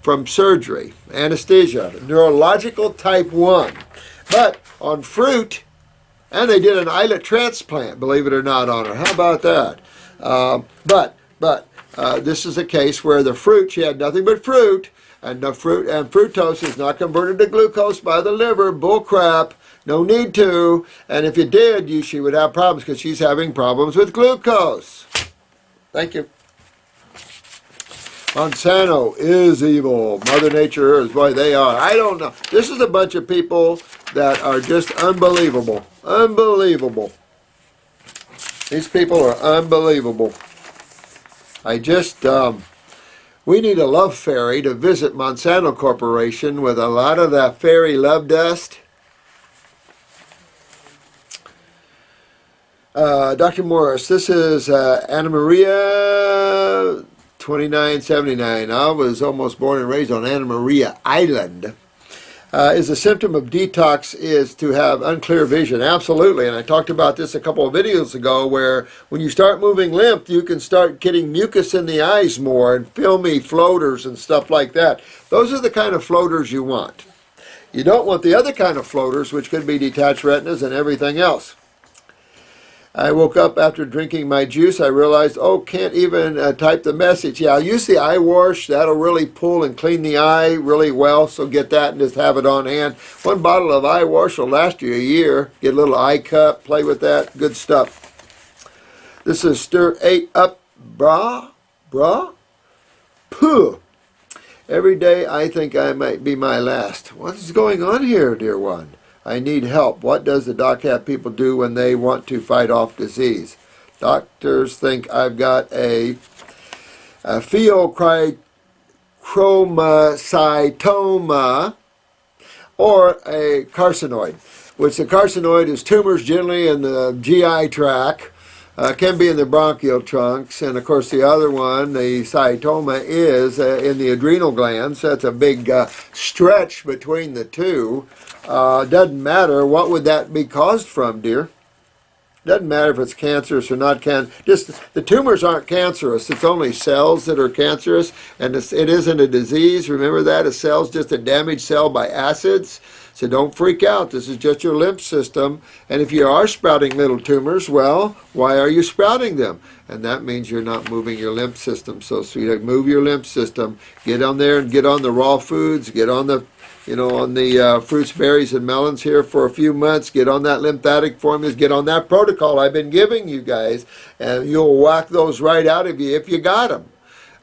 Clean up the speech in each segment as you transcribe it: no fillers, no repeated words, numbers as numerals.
from surgery, anesthesia, neurological type 1. But on fruit, and they did an islet transplant, believe it or not, on her. How about that? But this is a case where the fruit, she had nothing but fruit, and the fruit and fructose is not converted to glucose by the liver. Bull crap. No need to. And if you did, she would have problems because she's having problems with glucose. Thank you. Monsanto is evil. Mother Nature is, boy, they are. I don't know. This is a bunch of people that are just unbelievable. Unbelievable. These people are unbelievable. We need a love fairy to visit Monsanto Corporation with a lot of that fairy love dust. Dr. Morse, this is Anna Maria 2979. I was almost born and raised on Anna Maria Island. Is a symptom of detox is to have unclear vision? Absolutely, and I talked about this a couple of videos ago where when you start moving lymph, you can start getting mucus in the eyes more and filmy floaters and stuff like that. Those are the kind of floaters you want. You don't want the other kind of floaters, which could be detached retinas and everything else. I woke up after drinking my juice. I realized, oh, can't even type the message. Yeah, I'll use the eye wash. That'll really pull and clean the eye really well. So get that and just have it on hand. One bottle of eye wash will last you a year. Get a little eye cup. Play with that. Good stuff. This is Stir 8 Up Bra. Pooh. Every day I think I might be my last. What is going on here, dear one? I need help. What does the doc have people do when they want to fight off disease? Doctors think I've got a pheochromocytoma or a carcinoid, which the carcinoid is tumors generally in the GI tract, can be in the bronchial trunks, and of course the other one, the cytoma, is in the adrenal glands. That's a big stretch between the two. Doesn't matter. What would that be caused from, dear? Doesn't matter if it's cancerous or not. Just the tumors aren't cancerous. It's only cells that are cancerous, and it isn't a disease. Remember that? A cell's just a damaged cell by acids. So don't freak out. This is just your lymph system. And if you are sprouting little tumors, well, why are you sprouting them? And that means you're not moving your lymph system. So you move your lymph system. Get on there and get on the raw foods. Get on the fruits, berries, and melons here for a few months. Get on that lymphatic formulas. Get on that protocol I've been giving you guys, and you'll whack those right out of you if you got them.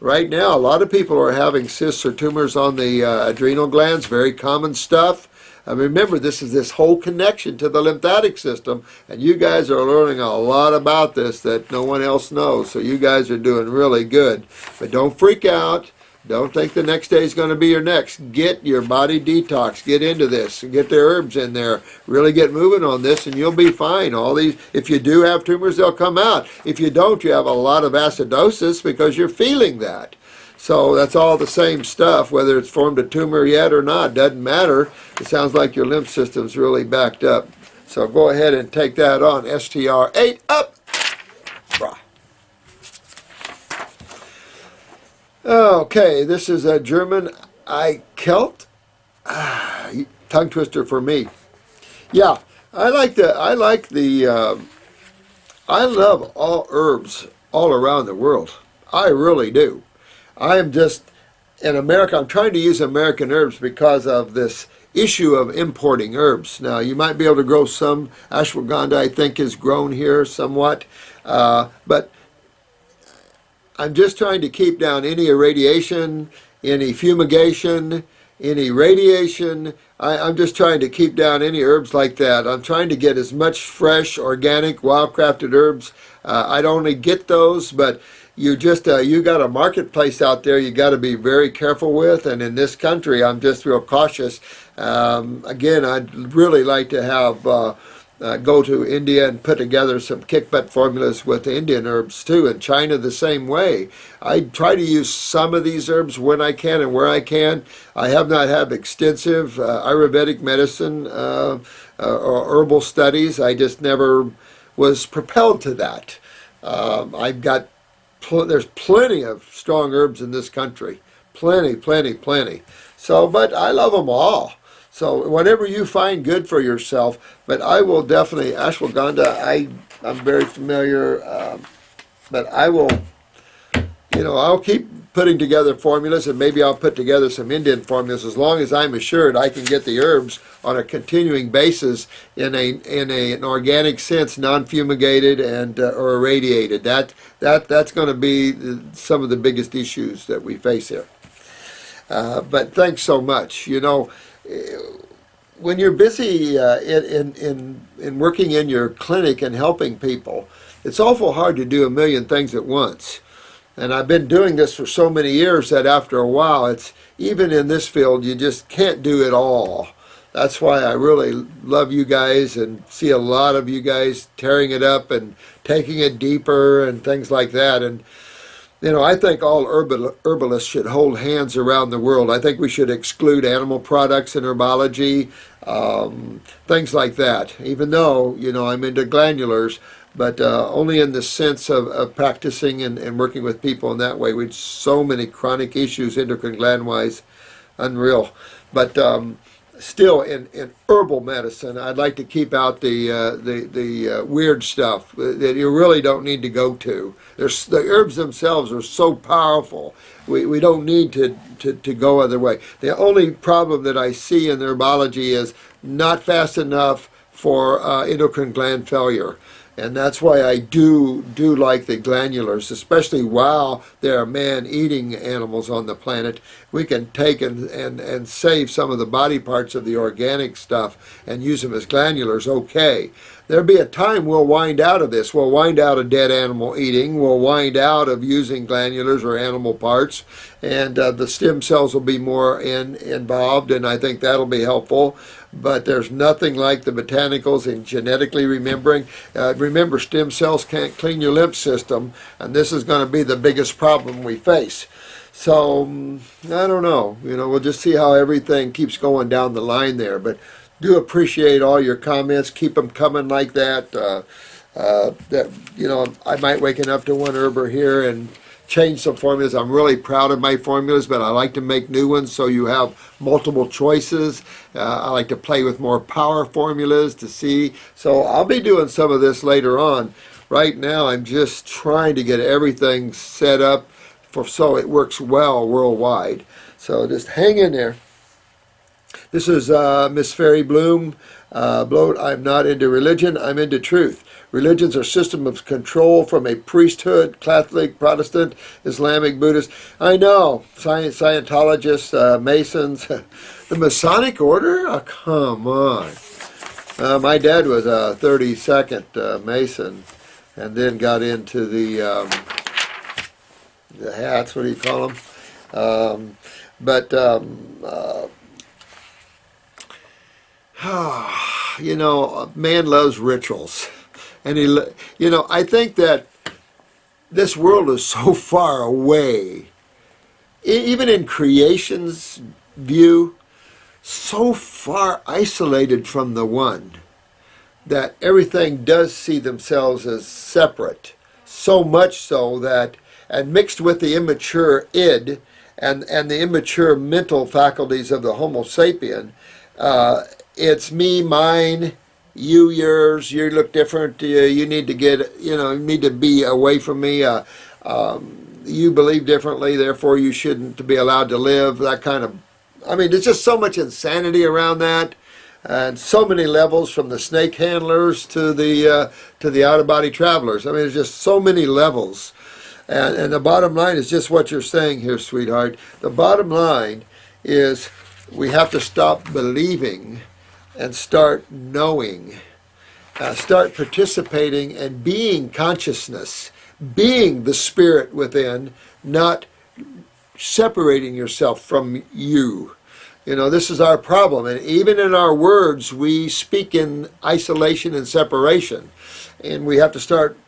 Right now, a lot of people are having cysts or tumors on the adrenal glands. Very common stuff. Remember, this is this whole connection to the lymphatic system, and you guys are learning a lot about this that no one else knows. So you guys are doing really good. But don't freak out. Don't think the next day is going to be your next. Get your body detox. Get into this. Get the herbs in there. Really get moving on this, and you'll be fine. All these, if you do have tumors, they'll come out. If you don't, you have a lot of acidosis because you're feeling that. So that's all the same stuff, whether it's formed a tumor yet or not. Doesn't matter. It sounds like your lymph system's really backed up. So go ahead and take that on. STR 8 up. Brah. Okay, this is a German Eichelt. Tongue twister for me. Yeah, I love all herbs all around the world. I really do. I am just, in America, I'm trying to use American herbs because of this issue of importing herbs. Now, you might be able to grow some. Ashwagandha, I think, is grown here somewhat. But I'm just trying to keep down any irradiation, any fumigation, any radiation. I'm just trying to keep down any herbs like that. I'm trying to get as much fresh, organic, wild-crafted herbs. I don't only get those, but you got a marketplace out there you got to be very careful with, and in this country I'm just real cautious. Again, I'd really like to have go to India and put together some kick-butt formulas with Indian herbs too, and China the same way. I try to use some of these herbs when I can and where I can. I have not had extensive Ayurvedic medicine or herbal studies. I just never was propelled to that. I've got there's plenty of strong herbs in this country. Plenty, plenty, plenty. So, but I love them all. So whatever you find good for yourself, but I will definitely, ashwagandha, I'm very familiar, but I will, I'll keep putting together formulas, and maybe I'll put together some Indian formulas as long as I'm assured I can get the herbs on a continuing basis in an organic sense, non-fumigated and or irradiated. That's going to be some of the biggest issues that we face here. But thanks so much. When you're busy in working in your clinic and helping people, it's awful hard to do a million things at once. And I've been doing this for so many years that after a while, it's even in this field, you just can't do it all. That's why I really love you guys and see a lot of you guys tearing it up and taking it deeper and things like that. And I think all herbalists should hold hands around the world. I think we should exclude animal products in herbology, things like that. Even though, I'm into glandulars, but only in the sense of practicing and working with people in that way. We have so many chronic issues, endocrine gland-wise, unreal. But still, in herbal medicine, I'd like to keep out the weird stuff that you really don't need to go to. The herbs themselves are so powerful. We don't need to go other way. The only problem that I see in herbology is not fast enough for endocrine gland failure. And that's why I do like the glandulars, especially while there are man-eating animals on the planet. We can take and save some of the body parts of the organic stuff and use them as glandulars, okay. There'll be a time we'll wind out of this. We'll wind out of dead animal eating. We'll wind out of using glandulars or animal parts. And the stem cells will be more involved, and I think that'll be helpful. But there's nothing like the botanicals in genetically remembering. Remember, stem cells can't clean your lymph system, and this is going to be the biggest problem we face. So, I don't know. We'll just see how everything keeps going down the line there. But do appreciate all your comments. Keep them coming like that. I might waken up to one herber here and change some formulas. I'm really proud of my formulas, but I like to make new ones so you have multiple choices. I like to play with more power formulas to see. So I'll be doing some of this later on. Right now, I'm just trying to get everything set up so it works well worldwide. So just hang in there. This is Miss Fairy Bloom. I'm not into religion, I'm into truth. Religions are systems of control from a priesthood, Catholic, Protestant, Islamic, Buddhist. I know, Scientologists, Masons, the Masonic order? Oh, come on. My dad was a 32nd Mason and then got into the hats, what do you call them? Man loves rituals. And I think that this world is so far away, even in creation's view, so far isolated from the one, that everything does see themselves as separate. So much so that, and mixed with the immature id and the immature mental faculties of the Homo sapien, it's me, mine, you, yours, you look different, you need to you need to be away from me, you believe differently, therefore you shouldn't be allowed to live, that kind of, there's just so much insanity around that, and so many levels from the snake handlers to the out-of-body travelers. There's just so many levels, and the bottom line is just what you're saying here, sweetheart. The bottom line is we have to stop believing and start knowing, start participating and being consciousness, being the spirit within, not separating yourself from you. This is our problem. And even in our words, we speak in isolation and separation. And we have to start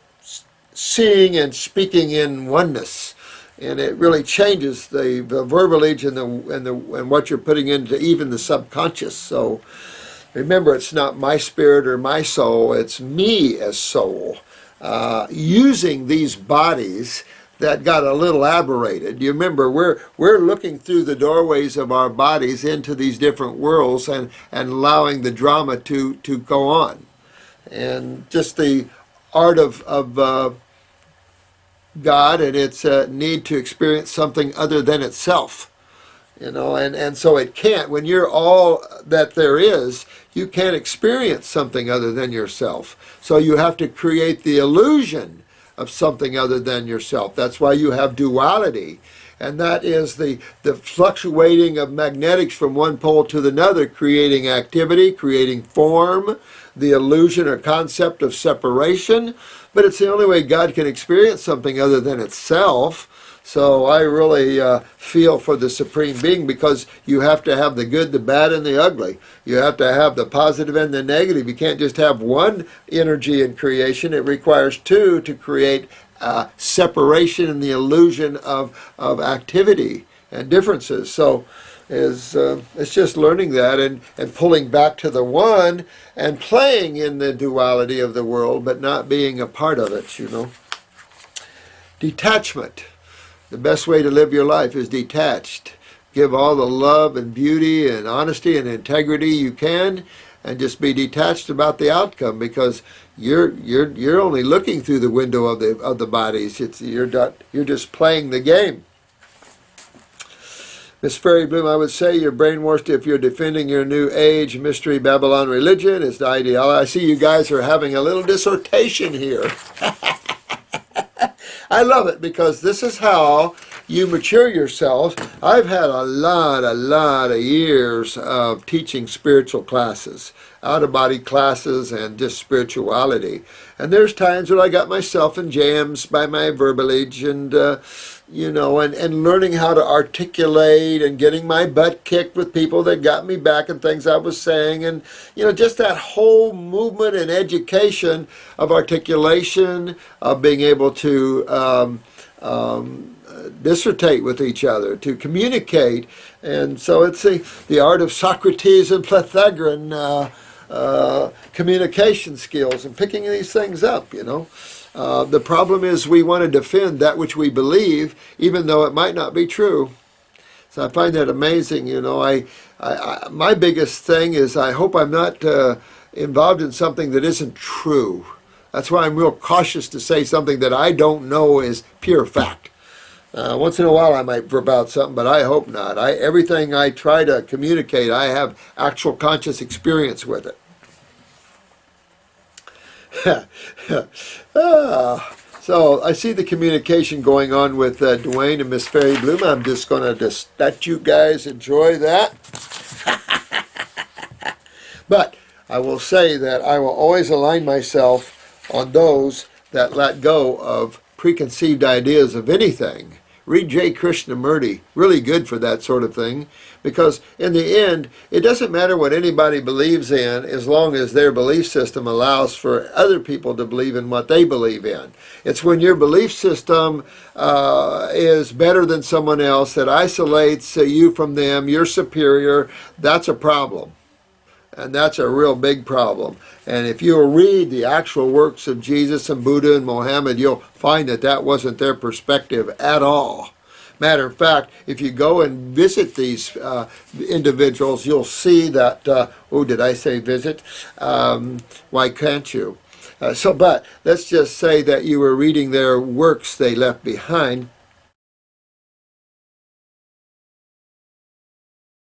seeing and speaking in oneness. And it really changes the verbiage and what you're putting into even the subconscious. So remember, it's not my spirit or my soul, it's me as soul. Using these bodies that got a little aberrated. You remember, we're looking through the doorways of our bodies into these different worlds and allowing the drama to go on. And just the art of God and its need to experience something other than itself. And so it can't, when you're all that there is, you can't experience something other than yourself. So you have to create the illusion of something other than yourself. That's why you have duality. And that is the fluctuating of magnetics from one pole to another, creating activity, creating form, the illusion or concept of separation. But it's the only way God can experience something other than itself. So I really feel for the Supreme Being, because you have to have the good, the bad, and the ugly. You have to have the positive and the negative. You can't just have one energy in creation. It requires two to create separation and the illusion of activity and differences. So it's just learning that and pulling back to the one and playing in the duality of the world, but not being a part of it, Detachment. The best way to live your life is detached. Give all the love and beauty and honesty and integrity you can, and just be detached about the outcome, because you're only looking through the window of the bodies. You're just playing the game. Miss Fairy Bloom, I would say you're brainwashed if you're defending your New Age Mystery Babylon religion. It's the ideology. I see you guys are having a little dissertation here. I love it, because this is how you mature yourselves. I've had a lot of years of teaching spiritual classes, out-of-body classes, and just spirituality. And there's times when I got myself in jams by my verbalage and, and learning how to articulate and getting my butt kicked with people that got me back and things I was saying. And, just that whole movement and education of articulation, of being able to dissertate with each other, to communicate. And so it's the art of Socrates and Pythagorean communication skills and picking these things up, The problem is we want to defend that which we believe, even though it might not be true. So I find that amazing, my biggest thing is I hope I'm not involved in something that isn't true. That's why I'm real cautious to say something that I don't know is pure fact. Once in a while I might verb out something, but I hope not. Everything I try to communicate, I have actual conscious experience with it. So I see the communication going on with Dwayne and Miss Fairy Bloom. I'm just going to just let you guys enjoy that. But I will say that I will always align myself on those that let go of preconceived ideas of anything. Read J. Krishnamurti, really good for that sort of thing, because in the end, it doesn't matter what anybody believes in as long as their belief system allows for other people to believe in what they believe in. It's when your belief system is better than someone else, that isolates you from them, you're superior, that's a problem. And that's a real big problem. And if you'll read the actual works of Jesus and Buddha and Mohammed, you'll find that that wasn't their perspective at all. Matter of fact, if you go and visit these individuals, you'll see that, did I say visit? Why can't you? But let's just say that you were reading their works they left behind.